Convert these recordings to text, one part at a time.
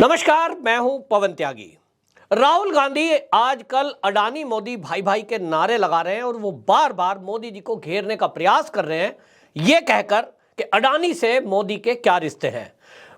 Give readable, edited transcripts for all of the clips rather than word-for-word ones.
नमस्कार, मैं हूं पवन त्यागी। राहुल गांधी आजकल अडानी मोदी भाई भाई के नारे लगा रहे हैं और वो बार बार मोदी जी को घेरने का प्रयास कर रहे हैं, ये कहकर कि अडानी से मोदी के क्या रिश्ते हैं।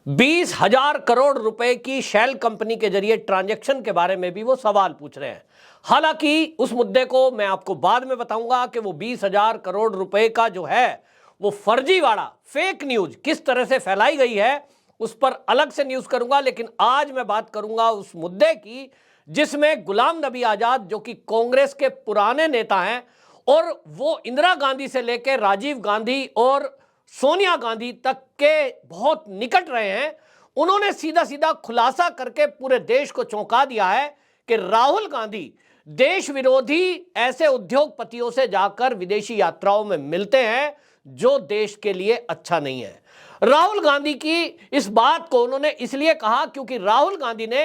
20,000 करोड़ रुपए की शेल कंपनी के जरिए ट्रांजैक्शन के बारे में भी वो सवाल पूछ रहे हैं। हालांकि उस मुद्दे को मैं आपको बाद में बताऊंगा कि वो 20,000 करोड़ रुपए का जो है वो फर्जीवाड़ा फेक न्यूज किस तरह से फैलाई गई है, उस पर अलग से न्यूज करूंगा। लेकिन आज मैं बात करूंगा उस मुद्दे की जिसमें गुलाम नबी आजाद, जो कि कांग्रेस के पुराने नेता हैं और वो इंदिरा गांधी से लेकर राजीव गांधी और सोनिया गांधी तक के बहुत निकट रहे हैं, उन्होंने सीधा सीधा खुलासा करके पूरे देश को चौंका दिया है कि राहुल गांधी देश विरोधी ऐसे उद्योगपतियों से जाकर विदेशी यात्राओं में मिलते हैं जो देश के लिए अच्छा नहीं है। राहुल गांधी की इस बात को उन्होंने इसलिए कहा क्योंकि राहुल गांधी ने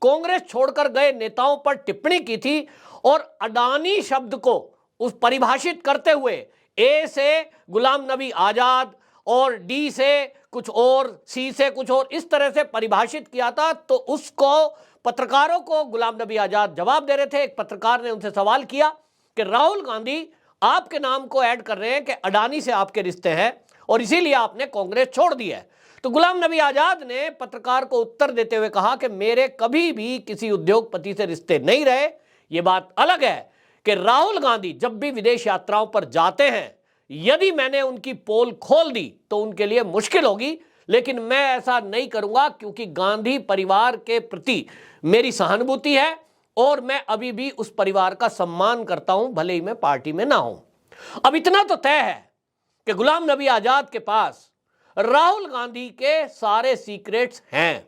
कांग्रेस छोड़कर गए नेताओं पर टिप्पणी की थी और अडानी शब्द को उस परिभाषित करते हुए ए से गुलाम नबी आजाद और डी से कुछ और, सी से कुछ और, इस तरह से परिभाषित किया था। तो उसको पत्रकारों को गुलाम नबी आजाद जवाब दे रहे थे। एक पत्रकार ने उनसे सवाल किया कि राहुल गांधी आपके नाम को ऐड कर रहे हैं कि अडानी से आपके रिश्ते हैं और इसीलिए आपने कांग्रेस छोड़ दी है। तो गुलाम नबी आजाद ने पत्रकार को उत्तर देते हुए कहा कि मेरे कभी भी किसी उद्योगपति से रिश्ते नहीं रहे। यह बात अलग है कि राहुल गांधी जब भी विदेश यात्राओं पर जाते हैं, यदि मैंने उनकी पोल खोल दी तो उनके लिए मुश्किल होगी, लेकिन मैं ऐसा नहीं करूंगा क्योंकि गांधी परिवार के प्रति मेरी सहानुभूति है और मैं अभी भी उस परिवार का सम्मान करता हूं, भले ही मैं पार्टी में ना हूं। अब इतना तो तय है कि गुलाम नबी आजाद के पास राहुल गांधी के सारे सीक्रेट्स हैं।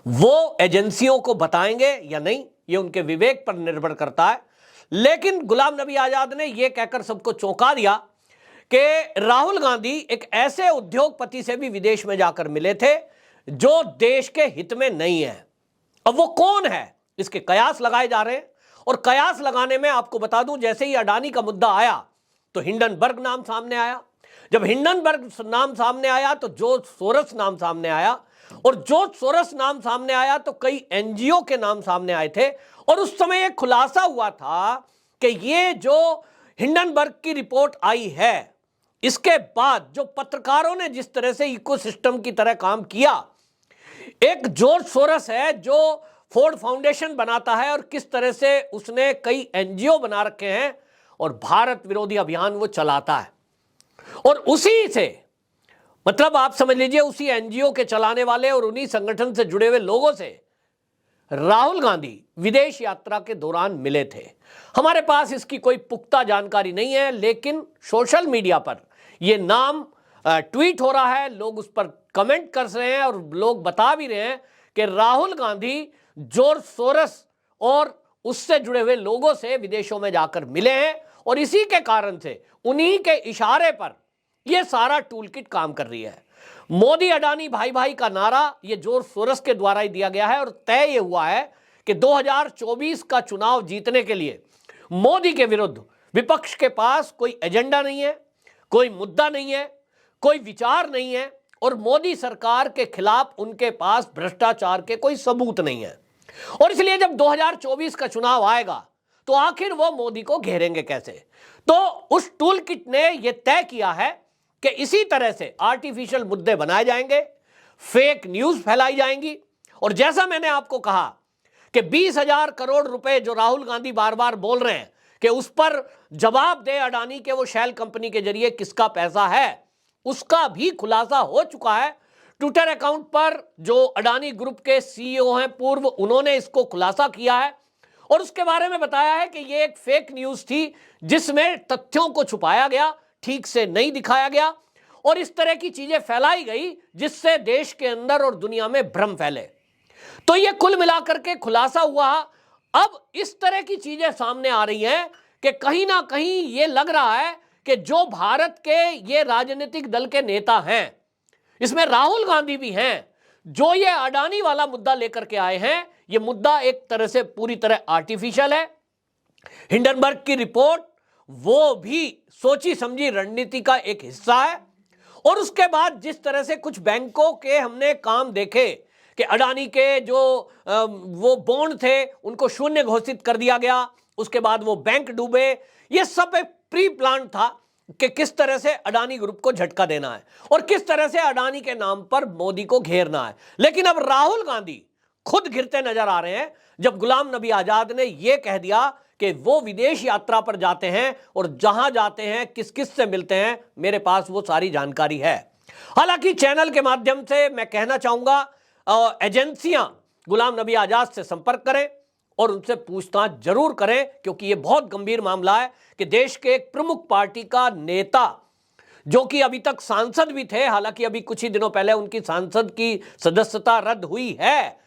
वो एजेंसियों को बताएंगे या नहीं, ये उनके विवेक पर निर्भर करता है। लेकिन गुलाम नबी आजाद ने यह कहकर सबको चौंका दिया कि राहुल गांधी एक ऐसे उद्योगपति से भी विदेश में जाकर मिले थे जो देश के हित में नहीं है। अब वो कौन है, इसके कयास लगाए जा रहे हैं। और कयास लगाने में आपको बता दूं, जैसे ही अडानी का मुद्दा आया तो हिंडनबर्ग नाम सामने आया। जब हिंडनबर्ग नाम सामने आया तो जॉर्ज सोरस नाम सामने आया, और जॉर्ज सोरस नाम सामने आया तो कई एनजीओ के नाम सामने आए थे। और उस समय एक खुलासा हुआ था कि ये जो हिंडनबर्ग की रिपोर्ट आई है, इसके बाद जो पत्रकारों ने जिस तरह से इकोसिस्टम की तरह काम किया, एक जॉर्ज सोरस है जो फोर्ड फाउंडेशन बनाता है और किस तरह से उसने कई एनजीओ बना रखे हैं और भारत विरोधी अभियान वो चलाता है। और उसी से, मतलब आप समझ लीजिए, उसी एनजीओ के चलाने वाले और उन्हीं संगठन से जुड़े हुए लोगों से राहुल गांधी विदेश यात्रा के दौरान मिले थे। हमारे पास इसकी कोई पुख्ता जानकारी नहीं है, लेकिन सोशल मीडिया पर यह नाम ट्वीट हो रहा है, लोग उस पर कमेंट कर रहे हैं और लोग बता भी रहे हैं कि राहुल गांधी जॉर्ज सोरस और उससे जुड़े हुए लोगों से विदेशों में जाकर मिले हैं और इसी के कारण से, उन्हीं के इशारे पर यह सारा टूल किट काम कर रही है। मोदी अडानी भाई भाई का नारा यह जॉर्ज सोरस के द्वारा ही दिया गया है और तय यह हुआ है कि 2024 का चुनाव जीतने के लिए मोदी के विरुद्ध विपक्ष के पास कोई एजेंडा नहीं है, कोई मुद्दा नहीं है, कोई विचार नहीं है और मोदी सरकार के खिलाफ उनके पास भ्रष्टाचार के कोई सबूत नहीं है। और इसलिए जब 2024 का चुनाव आएगा तो आखिर वो मोदी को घेरेंगे कैसे। तो उस टूल किट ने यह तय किया है कि इसी तरह से आर्टिफिशियल मुद्दे बनाए जाएंगे, फेक न्यूज फैलाई जाएंगी। और जैसा मैंने आपको कहा कि 20,000 करोड़ रुपए जो राहुल गांधी बार बार बोल रहे हैं कि उस पर जवाब दे अडानी के वो शेल कंपनी के जरिए किसका पैसा है, उसका भी खुलासा हो चुका है। ट्विटर अकाउंट पर जो अडानी ग्रुप के सीईओ हैं पूर्व, उन्होंने इसको खुलासा किया है और उसके बारे में बताया है कि यह एक फेक न्यूज थी जिसमें तथ्यों को छुपाया गया, ठीक से नहीं दिखाया गया और इस तरह की चीजें फैलाई गई जिससे देश के अंदर और दुनिया में भ्रम फैले। तो यह कुल मिलाकर के खुलासा हुआ। अब इस तरह की चीजें सामने आ रही हैं कि कहीं ना कहीं यह लग रहा है कि जो भारत के ये राजनीतिक दल के नेता हैं, इसमें राहुल गांधी भी हैं, जो ये अडानी वाला मुद्दा लेकर के आए हैं, ये मुद्दा एक तरह से पूरी तरह आर्टिफिशियल है। हिंडनबर्ग की रिपोर्ट वो भी सोची समझी रणनीति का एक हिस्सा है। और उसके बाद जिस तरह से कुछ बैंकों के हमने काम देखे कि अडानी के जो वो बॉन्ड थे उनको शून्य घोषित कर दिया गया, उसके बाद वो बैंक डूबे। ये सब एक प्री प्लान था कि किस तरह से अडानी ग्रुप को झटका देना है और किस तरह से अडानी के नाम पर मोदी को घेरना है। लेकिन अब राहुल गांधी खुद घिरते नजर आ रहे हैं जब गुलाम नबी आजाद ने यह कह दिया कि वो विदेश यात्रा पर जाते हैं और जहां जाते हैं किस किस से मिलते हैं, मेरे पास वो सारी जानकारी है। हालांकि चैनल के माध्यम से मैं कहना चाहूंगा एजेंसियां गुलाम नबी आजाद से संपर्क करें और उनसे पूछताछ जरूर करें, क्योंकि यह बहुत गंभीर मामला है कि देश के एक प्रमुख पार्टी का नेता जो कि अभी तक सांसद भी थे, हालांकि अभी कुछ ही दिनों पहले उनकी सांसद की सदस्यता रद्द हुई है,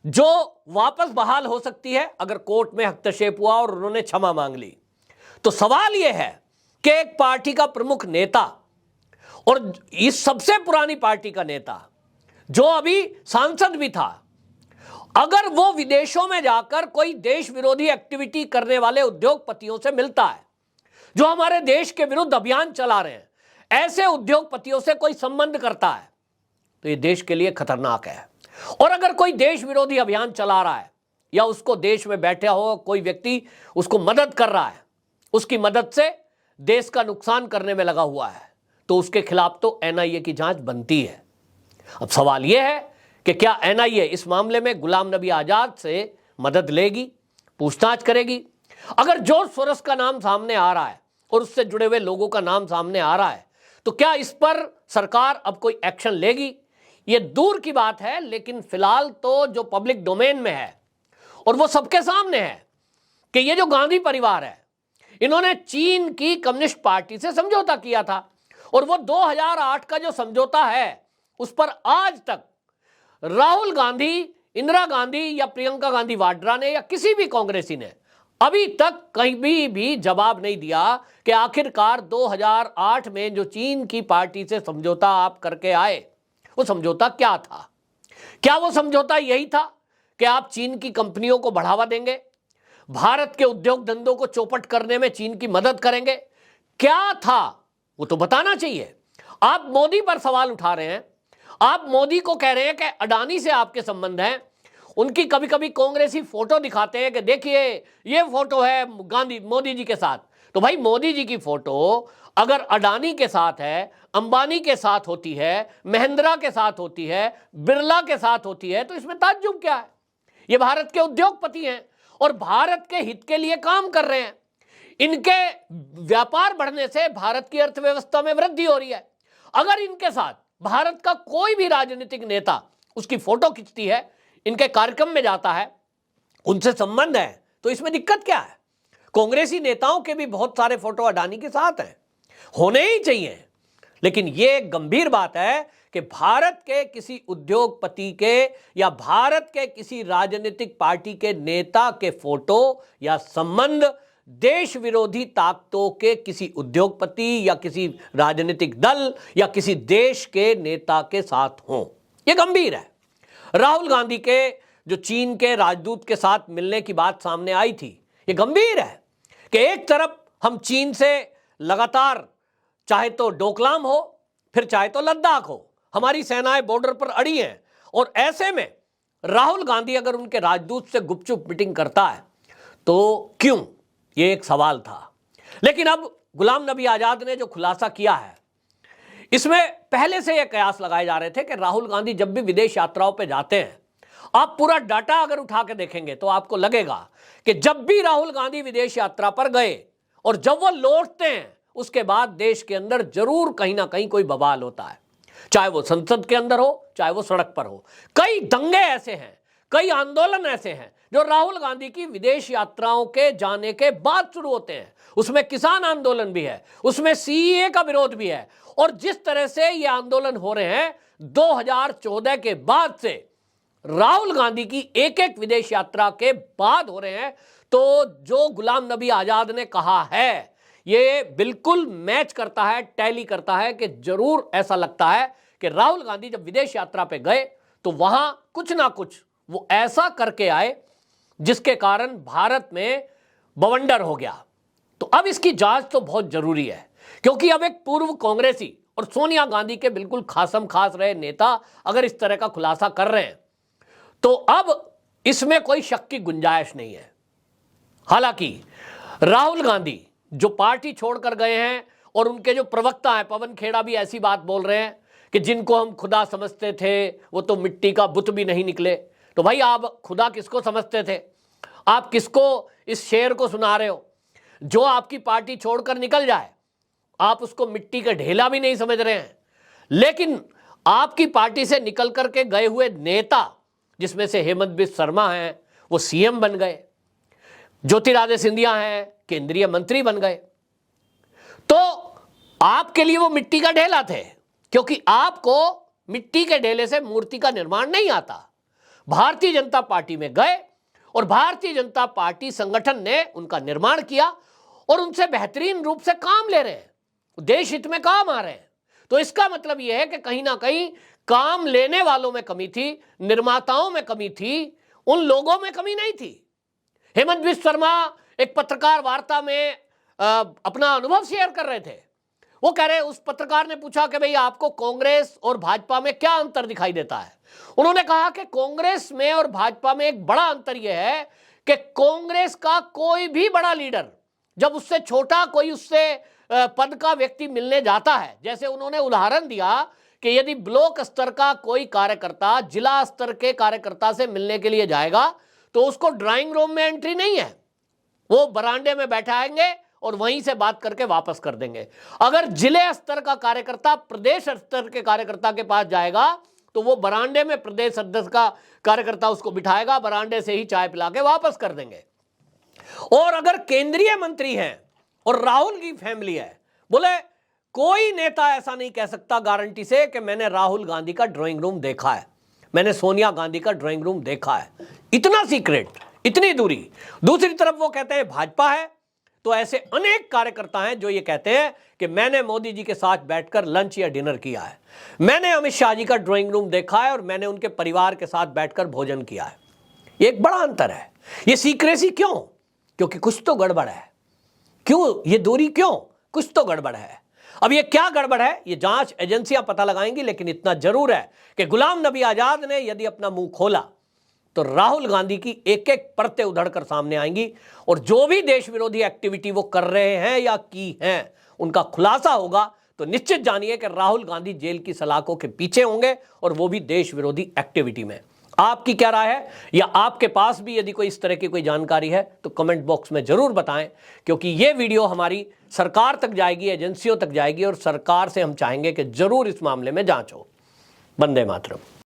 जो वापस बहाल हो सकती है अगर कोर्ट में हस्तक्षेप हुआ और उन्होंने क्षमा मांग ली। तो सवाल यह है कि एक पार्टी का प्रमुख नेता और इस सबसे पुरानी पार्टी का नेता जो अभी सांसद भी था, अगर वो विदेशों में जाकर कोई देश विरोधी एक्टिविटी करने वाले उद्योगपतियों से मिलता है जो हमारे देश के विरुद्ध अभियान चला रहे हैं, ऐसे उद्योगपतियों से कोई संबंध करता है, तो ये देश के लिए खतरनाक है। और अगर कोई देश विरोधी अभियान चला रहा है या उसको देश में बैठे हो कोई व्यक्ति उसको मदद कर रहा है, उसकी मदद से देश का नुकसान करने में लगा हुआ है, तो उसके खिलाफ तो एनआईए की जांच बनती है। अब सवाल यह है कि क्या एनआईए इस मामले में गुलाम नबी आजाद से मदद लेगी, पूछताछ करेगी? अगर जॉर्ज सोरोस का नाम सामने आ रहा है और उससे जुड़े हुए लोगों का नाम सामने आ रहा है, तो क्या इस पर सरकार अब कोई एक्शन लेगी? ये दूर की बात है, लेकिन फिलहाल तो जो पब्लिक डोमेन में है और वो सबके सामने है कि ये जो गांधी परिवार है, इन्होंने चीन की कम्युनिस्ट पार्टी से समझौता किया था और वो 2008 का जो समझौता है उस पर आज तक राहुल गांधी, इंदिरा गांधी या प्रियंका गांधी वाड्रा ने या किसी भी कांग्रेसी ने अभी तक कहीं भी जवाब नहीं दिया कि आखिरकार 2008 में जो चीन की पार्टी से समझौता आप करके आए, वो समझौता क्या था? क्या वो समझौता यही था कि आप चीन की कंपनियों को बढ़ावा देंगे, भारत के उद्योग धंधों को चौपट करने में चीन की मदद करेंगे? क्या था वो तो बताना चाहिए। आप मोदी पर सवाल उठा रहे हैं, आप मोदी को कह रहे हैं कि अडानी से आपके संबंध हैं, उनकी कभी कभी कांग्रेसी फोटो दिखाते हैं कि देखिए ये फोटो है गांधी मोदी जी के साथ। तो भाई मोदी जी की फोटो अगर अडानी के साथ है, अंबानी के साथ होती है, महिंद्रा के साथ होती है, बिरला के साथ होती है, तो इसमें ताज्जुब क्या है? ये भारत के उद्योगपति हैं और भारत के हित के लिए काम कर रहे हैं। इनके व्यापार बढ़ने से भारत की अर्थव्यवस्था में वृद्धि हो रही है। अगर इनके साथ भारत का कोई भी राजनीतिक नेता उसकी फोटो खींचती है, इनके कार्यक्रम में जाता है, उनसे संबंध है, तो इसमें दिक्कत क्या है? कांग्रेसी नेताओं के भी बहुत सारे फोटो अडानी के साथ हैं, होने ही चाहिए। लेकिन यह गंभीर बात है कि भारत के किसी उद्योगपति के या भारत के किसी राजनीतिक पार्टी के नेता के फोटो या संबंध देश विरोधी ताकतों के किसी उद्योगपति या किसी राजनीतिक दल या किसी देश के नेता के साथ हों, यह गंभीर है। राहुल गांधी के जो चीन के राजदूत के साथ मिलने की बात सामने आई थी, यह गंभीर है कि एक तरफ हम चीन से लगातार चाहे तो डोकलाम हो फिर चाहे तो लद्दाख हो, हमारी सेनाएं बॉर्डर पर अड़ी हैं, और ऐसे में राहुल गांधी अगर उनके राजदूत से गुपचुप मीटिंग करता है तो क्यों? ये एक सवाल था। लेकिन अब गुलाम नबी आजाद ने जो खुलासा किया है, इसमें पहले से यह कयास लगाए जा रहे थे कि राहुल गांधी जब भी विदेश यात्राओं पे जाते हैं, आप पूरा डाटा अगर उठा के देखेंगे तो आपको लगेगा कि जब भी राहुल गांधी विदेश यात्रा पर गए और जब वो लौटते हैं उसके बाद देश के अंदर जरूर कहीं ना कहीं कोई बवाल होता है, चाहे वो संसद के अंदर हो चाहे वो सड़क पर हो। कई दंगे ऐसे हैं, कई आंदोलन ऐसे हैं जो राहुल गांधी की विदेश यात्राओं के जाने के बाद शुरू होते हैं। उसमें किसान आंदोलन भी है, उसमें सीएए का विरोध भी है, और जिस तरह से ये आंदोलन हो रहे हैं 2014 के बाद से राहुल गांधी की एक एक विदेश यात्रा के बाद हो रहे हैं, तो जो गुलाम नबी आजाद ने कहा है ये बिल्कुल मैच करता है, टैली करता है कि जरूर ऐसा लगता है कि राहुल गांधी जब विदेश यात्रा पे गए तो वहां कुछ ना कुछ वो ऐसा करके आए जिसके कारण भारत में बवंडर हो गया। तो अब इसकी जांच तो बहुत जरूरी है, क्योंकि अब एक पूर्व कांग्रेसी और सोनिया गांधी के बिल्कुल खासम खास रहे नेता अगर इस तरह का खुलासा कर रहे हैं तो अब इसमें कोई शक की गुंजाइश नहीं है। हालांकि राहुल गांधी जो पार्टी छोड़कर गए हैं और उनके जो प्रवक्ता हैं पवन खेड़ा भी ऐसी बात बोल रहे हैं कि जिनको हम खुदा समझते थे वो तो मिट्टी का बुत भी नहीं निकले। तो भाई आप खुदा किसको समझते थे? आप किसको इस शेर को सुना रहे हो? जो आपकी पार्टी छोड़कर निकल जाए आप उसको मिट्टी का ढेला भी नहीं समझ रहे हैं। लेकिन आपकी पार्टी से निकल करके गए हुए नेता, जिसमें से हेमंत बिस्वा शर्मा हैं, वो सीएम बन गए, ज्योतिरादित्य सिंधिया हैं, केंद्रीय मंत्री बन गए। तो आपके लिए वो मिट्टी का ढेला थे, क्योंकि आपको मिट्टी के ढेले से मूर्ति का निर्माण नहीं आता। भारतीय जनता पार्टी में गए और भारतीय जनता पार्टी संगठन ने उनका निर्माण किया और उनसे बेहतरीन रूप से काम ले रहे हैं, देश हित में काम आ रहे हैं। तो इसका मतलब यह है कि कहीं ना कहीं काम लेने वालों में कमी थी, निर्माताओं में कमी थी, उन लोगों में कमी नहीं थी। हेमंत बिस्वा शर्मा एक पत्रकार वार्ता में अपना अनुभव शेयर कर रहे थे। वो कह रहे, उस पत्रकार ने पूछा कि भाई आपको कांग्रेस और भाजपा में क्या अंतर दिखाई देता है? उन्होंने कहा कि कांग्रेस में और भाजपा में एक बड़ा अंतर यह है कि कांग्रेस का कोई भी बड़ा लीडर जब उससे छोटा कोई उससे पद का व्यक्ति मिलने जाता है, जैसे उन्होंने उदाहरण दिया कि यदि ब्लॉक स्तर का कोई कार्यकर्ता जिला स्तर के कार्यकर्ता से मिलने के लिए जाएगा तो उसको ड्राइंग रूम में एंट्री नहीं है, वो बरामदे में बैठाएंगे और वहीं से बात करके वापस कर देंगे। अगर जिले स्तर का कार्यकर्ता प्रदेश स्तर के कार्यकर्ता के पास जाएगा तो वो बरामदे में प्रदेश अध्यक्ष का कार्यकर्ता उसको बिठाएगा, बरामदे से ही चाय पिला के वापस कर देंगे। और अगर केंद्रीय मंत्री हैं और राहुल की फैमिली है, बोले कोई नेता ऐसा नहीं कह सकता गारंटी से कि मैंने राहुल गांधी का ड्राइंग रूम देखा है, मैंने सोनिया गांधी का ड्राइंग रूम देखा है। इतना सीक्रेट, इतनी दूरी। दूसरी तरफ वो कहते हैं भाजपा है, तो ऐसे अनेक कार्यकर्ता हैं जो ये कहते हैं कि मैंने मोदी जी के साथ बैठकर लंच या डिनर किया है, मैंने अमित शाह जी का ड्राइंग रूम देखा है और मैंने उनके परिवार के साथ बैठकर भोजन किया है। ये एक बड़ा अंतर है। ये सीक्रेसी क्यों? क्योंकि कुछ तो गड़बड़ है। क्यों ये दूरी? क्यों? कुछ तो गड़बड़ है। अब ये क्या गड़बड़ है ये जांच एजेंसियां पता लगाएंगी, लेकिन इतना जरूर है कि गुलाम नबी आजाद ने यदि अपना मुंह खोला तो राहुल गांधी की एक एक परतें उधड़कर सामने आएंगी और जो भी देश विरोधी एक्टिविटी वो कर रहे हैं या की हैं उनका खुलासा होगा। तो निश्चित जानिए कि राहुल गांधी जेल की सलाखों के पीछे होंगे और वो भी देश विरोधी एक्टिविटी में। आपकी क्या राय है, या आपके पास भी यदि कोई इस तरह की कोई जानकारी है तो कमेंट बॉक्स में जरूर बताएं, क्योंकि ये वीडियो हमारी सरकार तक जाएगी, एजेंसियों तक जाएगी और सरकार से हम चाहेंगे कि जरूर इस मामले में जांच हो। वंदे मातरम।